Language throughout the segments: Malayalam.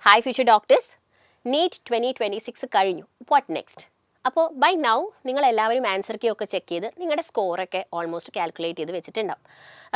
Hi future doctors, NEET 2026 കഴിഞ്ഞു. What next? അപ്പോൾ ബൈ നൗ നിങ്ങൾ എല്ലാവരും ആൻസർ കീ ഒക്കെ ചെക്ക് ചെയ്ത് നിങ്ങളുടെ സ്കോറൊക്കെ ഓൾമോസ്റ്റ് കാൽക്കുലേറ്റ് ചെയ്ത് വെച്ചിട്ടുണ്ടാവും.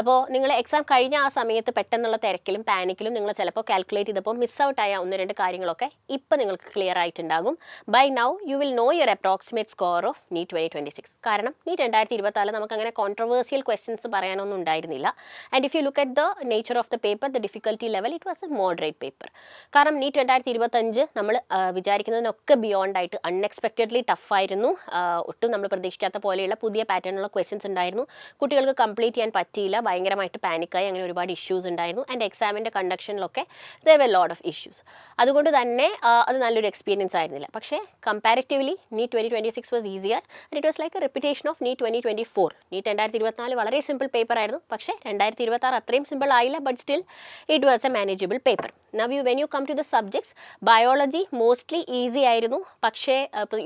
അപ്പോൾ നിങ്ങൾ എക്സാം കഴിഞ്ഞ ആ സമയത്ത് പെട്ടെന്നുള്ള തിരക്കിലും പാനിക്കിലും നിങ്ങൾ ചിലപ്പോൾ കാൽക്കുലേറ്റ് ചെയ്തപ്പോൾ മിസ് ഔട്ട് ആയ ഒന്ന് രണ്ട് കാര്യങ്ങളൊക്കെ ഇപ്പോൾ നിങ്ങൾക്ക് ക്ലിയർ ആയിട്ടുണ്ടാകും. By now you will know your approximate score of NEET 2026. കാരണം NEET 2024 നമുക്ക് അങ്ങനെ കോൺട്രവേഴ്സിയൽ ക്വസ്റ്റ്യൻസ് പറയാനൊന്നും ഉണ്ടായിരുന്നില്ല. And if you look at the nature of the paper, the difficulty level, it was a moderate paper. കാരണം NEET 2025 നമ്മൾ വിചാരിക്കുന്നതിനൊക്കെ ബിയോണ്ട് ആയിട്ട് അൺഎക്സ്പെക്റ്റഡ്ലി ടഫായിരുന്നു. ഒട്ടും നമ്മൾ പ്രതീക്ഷിക്കാത്ത പോലെയുള്ള പുതിയ പാറ്റേണിലുള്ള ക്വസ്റ്റ്യൻസ് ഉണ്ടായിരുന്നു. കുട്ടികൾക്ക് കംപ്ലീറ്റ് ചെയ്യാൻ പറ്റിയില്ല, ഭയങ്കരമായിട്ട് പാനിക്കായി, അങ്ങനെ ഒരുപാട് ഇഷ്യൂസ് ഉണ്ടായിരുന്നു. ആൻഡ് എക്സാമിൻ്റെ കണ്ടക്ഷനിലൊക്കെ there were lot of issues. അതുകൊണ്ട് തന്നെ അത് നല്ലൊരു എക്സ്പീരിയൻസ് ആയിരുന്നില്ല. പക്ഷേ comparatively NEET 2026 was easier and it was like a repetition of NEET 2024. NEET 2024 വളരെ സിമ്പിൾ പേപ്പർ ആയിരുന്നു. പക്ഷേ 2026 അത്രയും സിമ്പിൾ ആയില്ല, but still it was A manageable paper. Now when you come to the subjects, biology mostly easy ആയിരുന്നു. പക്ഷേ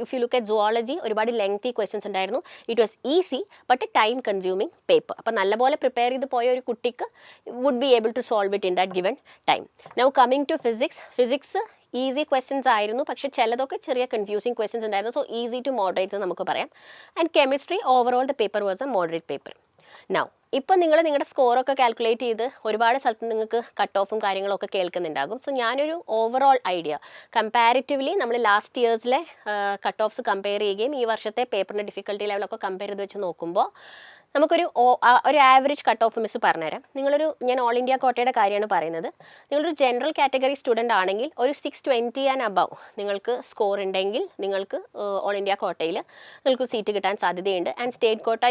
if you look at zoology, ഒരുപാട് ലെങ്തി ക്വസ്റ്റ്യൻസ് ഉണ്ടായിരുന്നു. It was easy but a time consuming paper. അപ്പോൾ നല്ലപോലെ പ്രിപ്പയർ ചെയ്ത് പോയ ഒരു കുട്ടിക്ക് would be able to solve it in that given time. Now coming to physics easy questions ആയിരുന്നു, പക്ഷേ ചിലതൊക്കെ ചെറിയ കൺഫ്യൂസിങ് ക്വസ്റ്റ്യൻസ് ഉണ്ടായിരുന്നു. സോ ഈസി ടു മോഡറേറ്റ് എന്ന് നമുക്ക് പറയാം. And chemistry overall the paper was a moderate paper. Now ഇപ്പം നിങ്ങൾ നിങ്ങളുടെ സ്കോറൊക്കെ കാൽക്കുലേറ്റ് ചെയ്ത് ഒരുപാട് സ്ഥലത്ത് നിങ്ങൾക്ക് കട്ട് ഓഫും കാര്യങ്ങളൊക്കെ കേൾക്കുന്നുണ്ടാകും. സോ ഞാനൊരു ഓവറോൾ ഐഡിയ കമ്പാരിറ്റീവ്ലി നമ്മൾ ലാസ്റ്റ് ഇയേഴ്സിലെ കട്ട് ഓഫ്സ് കമ്പയർ ചെയ്യുകയും ഈ വർഷത്തെ പേപ്പറിൻ്റെ ഡിഫിക്കൽട്ടി ലെവലൊക്കെ കമ്പയർ ചെയ്ത് വെച്ച് നോക്കുമ്പോൾ നമുക്കൊരു ആവറേജ് കട്ട് ഓഫ് മിസ് പറഞ്ഞുതരാം. ഞാൻ ഓൾ ഇന്ത്യ കോട്ടയുടെ കാര്യമാണ് പറയുന്നത്. നിങ്ങളൊരു ജനറൽ കാറ്റഗറി സ്റ്റുഡൻ്റ് ആണെങ്കിൽ ഒരു 620 ആൻഡ് അബവ് നിങ്ങൾക്ക് സ്കോർ ഉണ്ടെങ്കിൽ നിങ്ങൾക്ക് ഓൾ ഇന്ത്യ കോട്ടയിൽ നിങ്ങൾക്ക് സീറ്റ് കിട്ടാൻ സാധ്യതയുണ്ട്. ആൻഡ് സ്റ്റേറ്റ് കോട്ട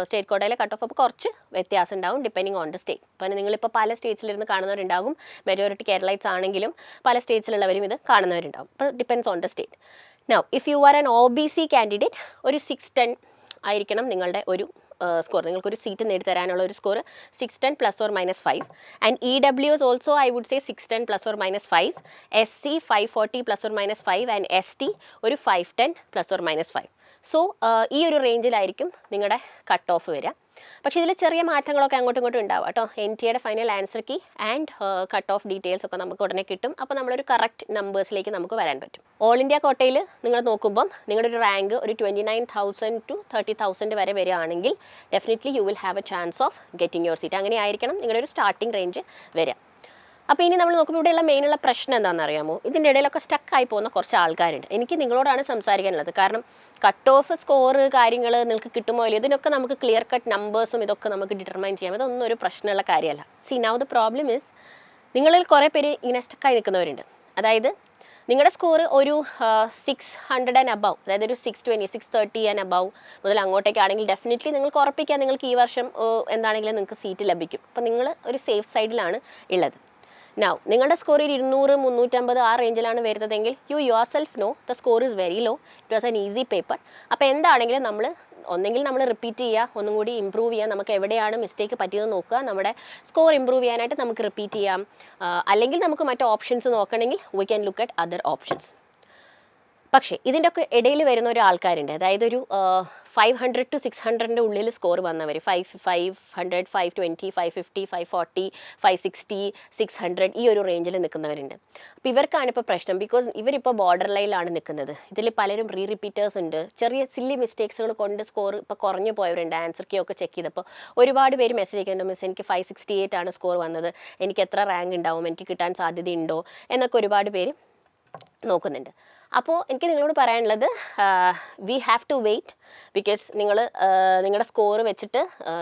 സ്റ്റേറ്റ് കോട്ടയിലെ കട്ട് ഓഫ് അപ്പോൾ കുറച്ച് വ്യത്യാസം ഉണ്ടാവും ഡിപ്പെൻഡിങ് ഓൺ ദ സ്റ്റേറ്റ്. അപ്പോൾ നിങ്ങളിപ്പോൾ പല സ്റ്റേറ്റ്സിലിരുന്ന് കാണുന്നവരുണ്ടാകും. മെജോറിറ്റി കേരളൈറ്റ്സ് ആണെങ്കിലും പല സ്റ്റേറ്റ്സിലുള്ളവരും ഇത് കാണുന്നവരുണ്ടാവും. അപ്പോൾ depends on the state. Now if you are an OBC candidate, ഒരു 610 ആയിരിക്കണം നിങ്ങളുടെ ഒരു സ്കോർ. നിങ്ങൾക്കൊരു സീറ്റ് നേടിത്തരാനുള്ള ഒരു score 610 ±5. And EWS also I would say 610 ±5. SC 540 ±5 and ST ഒരു 510 ±5. സോ ഈ ഒരു റേഞ്ചിലായിരിക്കും നിങ്ങളുടെ കട്ട് ഓഫ് വരിക. പക്ഷേ ഇതിൽ ചെറിയ മാറ്റങ്ങളൊക്കെ അങ്ങോട്ടും ഇങ്ങോട്ടും ഉണ്ടാവും കേട്ടോ. NTAയുടെ final answer key and cut off details ഒക്കെ നമുക്ക് ഉടനെ കിട്ടും. അപ്പോൾ നമ്മളൊരു കറക്റ്റ് നമ്പേഴ്സിലേക്ക് നമുക്ക് വരാൻ പറ്റും. ഓൾ ഇന്ത്യ കോട്ടയിൽ നിങ്ങൾ നോക്കുമ്പം നിങ്ങളുടെ ഒരു റാങ്ക് ഒരു 29,000 to 30,000 വരെ വരികയാണെങ്കിൽ definitely you will have A chance of getting your seat. അങ്ങനെ ആയിരിക്കണം നിങ്ങളുടെ ഒരു സ്റ്റാർട്ടിംഗ് റേഞ്ച് വരിക. അപ്പോൾ ഇനി നമ്മൾ നോക്കുമ്പോൾ ഇവിടെയുള്ള മെയിനുള്ള പ്രശ്നം എന്താണെന്ന് അറിയാമോ? ഇതിൻ്റെ ഇടയിലൊക്കെ സ്റ്റക്കായി പോകുന്ന കുറച്ച് ആൾക്കാരുണ്ട്. എനിക്ക് നിങ്ങളോടാണ് സംസാരിക്കാനുള്ളത്. കാരണം കട്ട് ഓഫ് സ്കോർ കാര്യങ്ങൾ നിങ്ങൾക്ക് കിട്ടുമോ ഇല്ലയോ, ഇതിനൊക്കെ നമുക്ക് ക്ലിയർ കട്ട് നമ്പേഴ്സും ഇതൊക്കെ നമുക്ക് ഡിറ്റർമൈൻ ചെയ്യാം. ഇതൊന്നും ഒരു പ്രശ്നമുള്ള കാര്യമല്ല. C now the problem is നിങ്ങളിൽ കുറേ പേര് ഇങ്ങനെ സ്റ്റക്കായി നിൽക്കുന്നവരുണ്ട്. അതായത് നിങ്ങളുടെ സ്കോർ ഒരു 600 ആൻഡ് അബവ്, അതായത് ഒരു 620 630 ആൻഡ് അബവ് മുതൽ അങ്ങോട്ടേക്കാണെങ്കിൽ ഡെഫിനറ്റ്ലി നിങ്ങൾക്ക് ഉറപ്പിക്കാം നിങ്ങൾക്ക് ഈ വർഷം എന്താണെങ്കിലും നിങ്ങൾക്ക് സീറ്റ് ലഭിക്കും. അപ്പോൾ നിങ്ങൾ ഒരു സേഫ് സൈഡിലാണ് ഉള്ളത്. നൗ നിങ്ങളുടെ സ്കോർ 200 350 ആ റേഞ്ചിലാണ് വരുന്നതെങ്കിൽ you yourself know the score is very low. It was an easy paper. അപ്പോൾ എന്താണെങ്കിലും ഒന്നെങ്കിൽ നമ്മൾ റിപ്പീറ്റ് ചെയ്യുക, ഒന്നും കൂടി ഇമ്പ്രൂവ് ചെയ്യുക. നമുക്ക് എവിടെയാണ് മിസ്റ്റേക്ക് പറ്റിയതെന്ന് നോക്കുക, നമ്മുടെ സ്കോർ ഇമ്പ്രൂവ് ചെയ്യാനായിട്ട് നമുക്ക് റിപ്പീറ്റ് ചെയ്യാം. അല്ലെങ്കിൽ നമുക്ക് മറ്റു ഓപ്ഷൻസ് നോക്കണമെങ്കിൽ we can look at other options. പക്ഷേ ഇതിൻ്റെ ഒക്കെ ഇടയിൽ വരുന്ന ഒരു ആൾക്കാരുണ്ട്. അതായത് ഒരു 500 to 600 ഉള്ളിൽ സ്കോർ വന്നവർ, 500 520 550 540 560 600 ഈ ഒരു റേഞ്ചിൽ നിൽക്കുന്നവരുണ്ട്. അപ്പോൾ ഇവർക്കാണ് ഇപ്പോൾ പ്രശ്നം. ബിക്കോസ് ഇവരിപ്പോൾ ബോർഡർ ലൈനിലാണ് നിൽക്കുന്നത്. ഇതിൽ പലരും റിപ്പീറ്റേഴ്സ് ഉണ്ട്. ചെറിയ സില്ലി മിസ്റ്റേക്സുകൾ കൊണ്ട് സ്കോർ ഇപ്പോൾ കുറഞ്ഞു പോയവരുണ്ട്. ആൻസർ കീ ഒക്കെ ചെക്ക് ചെയ്തപ്പോൾ ഒരുപാട് പേര് മെസ്സേജ് അയക്കുന്നുണ്ട്, മിസ് എനിക്ക് 568 ആണ് സ്കോർ വന്നത്, എനിക്ക് എത്ര റാങ്ക് ഉണ്ടാവും, എനിക്ക് കിട്ടാൻ സാധ്യതയുണ്ടോ എന്നൊക്കെ ഒരുപാട് പേര് നോക്കുന്നുണ്ട്. അപ്പോൾ എനിക്ക് നിങ്ങളോട് പറയാനുള്ളത് we have to wait. Because നിങ്ങളുടെ സ്കോർ വെച്ചിട്ട്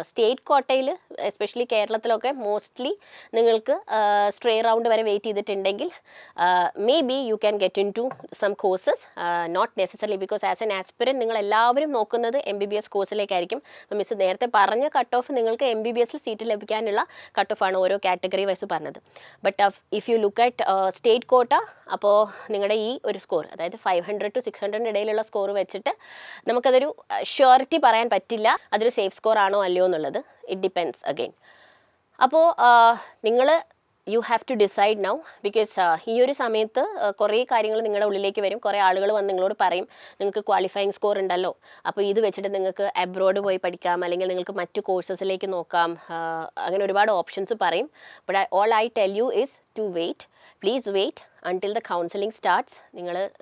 സ്റ്റേറ്റ് കോട്ടയിൽ എസ്പെഷ്യലി കേരളത്തിലൊക്കെ മോസ്റ്റ്ലി നിങ്ങൾക്ക് സ്ട്രേ റൗണ്ട് വരെ വെയിറ്റ് ചെയ്തിട്ടുണ്ടെങ്കിൽ maybe you can get into some courses. Not necessary, because as an aspirant നിങ്ങൾ എല്ലാവരും നോക്കുന്നത് MBBS കോഴ്സിലേക്കായിരിക്കും. മിസ് നേരത്തെ പറഞ്ഞ കട്ട് ഓഫ് നിങ്ങൾക്ക് MBBSൽ സീറ്റ് ലഭിക്കാനുള്ള കട്ട് ഓഫാണ് ഓരോ കാറ്റഗറി വൈസ് പറഞ്ഞത്. But if you look at state കോട്ട, അപ്പോൾ നിങ്ങളുടെ ഈ ഒരു സ്കോർ, അതായത് 500 to 600 ഇടയിലുള്ള സ്കോർ വെച്ചിട്ട് നമുക്കതൊരു ഷ്യൂരിറ്റി പറയാൻ പറ്റില്ല അതൊരു സേഫ് സ്കോർ ആണോ അല്ലയോ എന്നുള്ളത്. It depends again. അപ്പോൾ നിങ്ങൾ you have to decide now. Because ഈ ഒരു സമയത്ത് കുറേ കാര്യങ്ങൾ നിങ്ങളുടെ ഉള്ളിലേക്ക് വരും. കുറേ ആളുകൾ വന്ന് നിങ്ങളോട് പറയും നിങ്ങൾക്ക് ക്വാളിഫയിങ് സ്കോർ ഉണ്ടല്ലോ, അപ്പോൾ ഇത് വെച്ചിട്ട് നിങ്ങൾക്ക് അബ്രോഡ് പോയി പഠിക്കാം, അല്ലെങ്കിൽ നിങ്ങൾക്ക് മറ്റു കോഴ്സസിലേക്ക് നോക്കാം, അങ്ങനെ ഒരുപാട് ഓപ്ഷൻസ് പറയും. But all I tell you is to wait. Please wait until the counselling starts.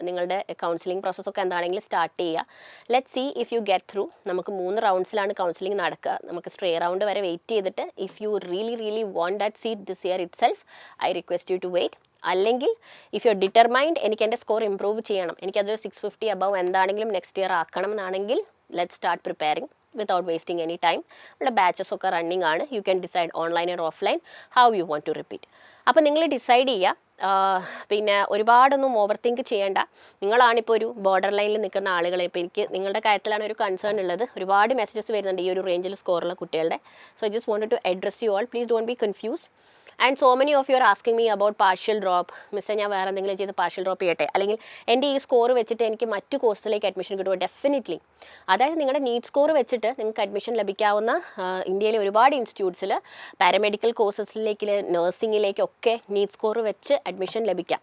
നിങ്ങളുടെ കൗൺസിലിംഗ് പ്രോസസ്സൊക്കെ എന്താണെങ്കിലും സ്റ്റാർട്ട് ചെയ്യുക. Let see if you get through. നമുക്ക് 3 റൗണ്ട്സിലാണ് കൗൺസിലിംഗ് നടക്കുക. നമുക്ക് സ്ട്രേ റൗണ്ട് വരെ വെയിറ്റ് ചെയ്തിട്ട് if you really want that seat this year itself, I request you to wait. അല്ലെങ്കിൽ ഇഫ് യു ആർ ഡിറ്റർമൈൻഡ് എനിക്ക് എൻ്റെ സ്കോർ ഇമ്പ്രൂവ് ചെയ്യണം, എനിക്കതൊരു 650 അബവ് എന്താണെങ്കിലും നെക്സ്റ്റ് ഇയർ ആക്കണം എന്നാണെങ്കിൽ let start preparing without wasting any time. നമ്മുടെ ബാച്ചസ് ഒക്കെ റണ്ണിങ് ആണ്. You can decide online or offline how you want to repeat. അപ്പോൾ നിങ്ങൾ ഡിസൈഡ് ചെയ്യുക. പിന്നെ ഒരുപാടൊന്നും ഓവർ തിങ്ക് ചെയ്യേണ്ട. നിങ്ങളാണിപ്പോൾ ഒരു ബോർഡർ ലൈനിൽ നിൽക്കുന്ന ആളുകളെ. ഇപ്പോൾ എനിക്ക് നിങ്ങളുടെ കാര്യത്തിലാണ് ഒരു കൺസേൺ ഉള്ളത്. ഒരുപാട് മെസ്സേജസ് വരുന്നുണ്ട് ഈ ഒരു റേഞ്ചിൽ സ്കോറുള്ള കുട്ടികളുടെ. So I just wanted to address you all. Please don't be confused. And so many of you are asking me about partial drop. മിസ്സേ ഞാൻ വേറെ എന്തെങ്കിലും ചെയ്ത് പാർഷ്യൽ ഡ്രോപ്പ് ചെയ്യട്ടെ, അല്ലെങ്കിൽ എൻ്റെ ഈ സ്കോർ വെച്ചിട്ട് എനിക്ക് മറ്റു കോഴ്സിലേക്ക് അഡ്മിഷൻ കിട്ടുമോ? ഡെഫിനറ്റ്ലി. അതായത് നിങ്ങളുടെ നീറ്റ് സ്കോർ വെച്ചിട്ട് നിങ്ങൾക്ക് അഡ്മിഷൻ ലഭിക്കാവുന്ന ഇന്ത്യയിലെ ഒരുപാട് ഇൻസ്റ്റിറ്റ്യൂട്ട്സിൽ പാരാമെഡിക്കൽ കോഴ്സസിലേക്ക്, നഴ്സിംഗിലേക്കൊക്കെ നീറ്റ് സ്കോർ വെച്ച് അഡ്മിഷൻ ലഭിക്കാം.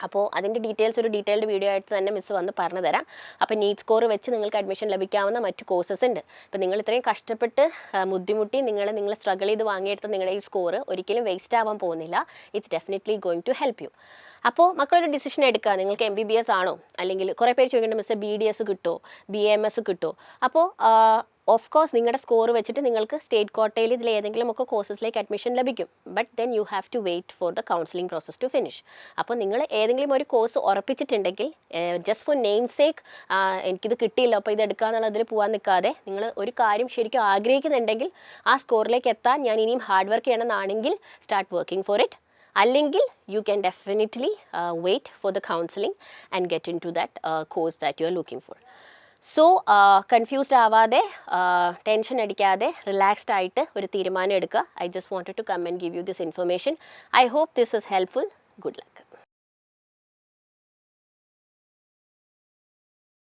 അപ്പോൾ അതിൻ്റെ ഡീറ്റെയിൽസ് ഒരു ഡീറ്റെയിൽഡ് വീഡിയോ ആയിട്ട് തന്നെ മിസ്സ് വന്ന് പറഞ്ഞു തരാം. അപ്പോൾ നീറ്റ് സ്കോർ വെച്ച് നിങ്ങൾക്ക് അഡ്മിഷൻ ലഭിക്കാവുന്ന മറ്റ് കോഴ്സസ് ഉണ്ട്. അപ്പോൾ നിങ്ങൾ ഇത്രയും കഷ്ടപ്പെട്ട് ബുദ്ധിമുട്ടി നിങ്ങൾ സ്ട്രഗിൾ ചെയ്ത് വാങ്ങിയെടുത്ത നിങ്ങളുടെ ഈ സ്കോർ ഒരിക്കലും വേസ്റ്റ് ആവാൻ പോകുന്നില്ല. It's definitely going to help you. അപ്പോൾ മക്കളൊരു ഡിസിഷൻ എടുക്കുക. നിങ്ങൾക്ക് MBBS ആണോ, അല്ലെങ്കിൽ കുറേ പേര് ചോദിക്കേണ്ട മിസ്സേ BDS കിട്ടുമോ, BAMS കിട്ടുമോ? അപ്പോൾ ഓഫ് കോഴ്സ് നിങ്ങളുടെ സ്കോർ വെച്ചിട്ട് നിങ്ങൾക്ക് സ്റ്റേറ്റ് കോട്ടയിൽ ഇതിൽ ഏതെങ്കിലും ഒക്കെ കോഴ്സസിലേക്ക് അഡ്മിഷൻ ലഭിക്കും. But then you have to wait for the counselling process to finish. അപ്പോൾ നിങ്ങൾ ഏതെങ്കിലും ഒരു കോഴ്സ് ഉറപ്പിച്ചിട്ടുണ്ടെങ്കിൽ ജസ്റ്റ് ഫോർ നെയിം സേക്ക് എനിക്കിത് കിട്ടിയില്ല അപ്പോൾ ഇത് എടുക്കാന്നുള്ളതിൽ പോകാൻ നിൽക്കാതെ, നിങ്ങൾ ഒരു കാര്യം ശരിക്കും ആഗ്രഹിക്കുന്നുണ്ടെങ്കിൽ ആ സ്കോറിലേക്ക് എത്താൻ ഞാൻ ഇനിയും ഹാർഡ് വർക്ക് ചെയ്യണമെന്നാണെങ്കിൽ സ്റ്റാർട്ട് വർക്കിംഗ് ഫോർ ഇറ്റ്. അല്ലെങ്കിൽ you can definitely wait for the counseling and get into that course that you are looking for. So confused ആവാതെ, ടെൻഷൻ അടിക്കാതെ, റിലാക്സ്ഡ് ആയിട്ട് ഒരു തീരുമാനം എടുക്കുക. I just wanted to come and give you this information. I hope this was helpful. Good luck.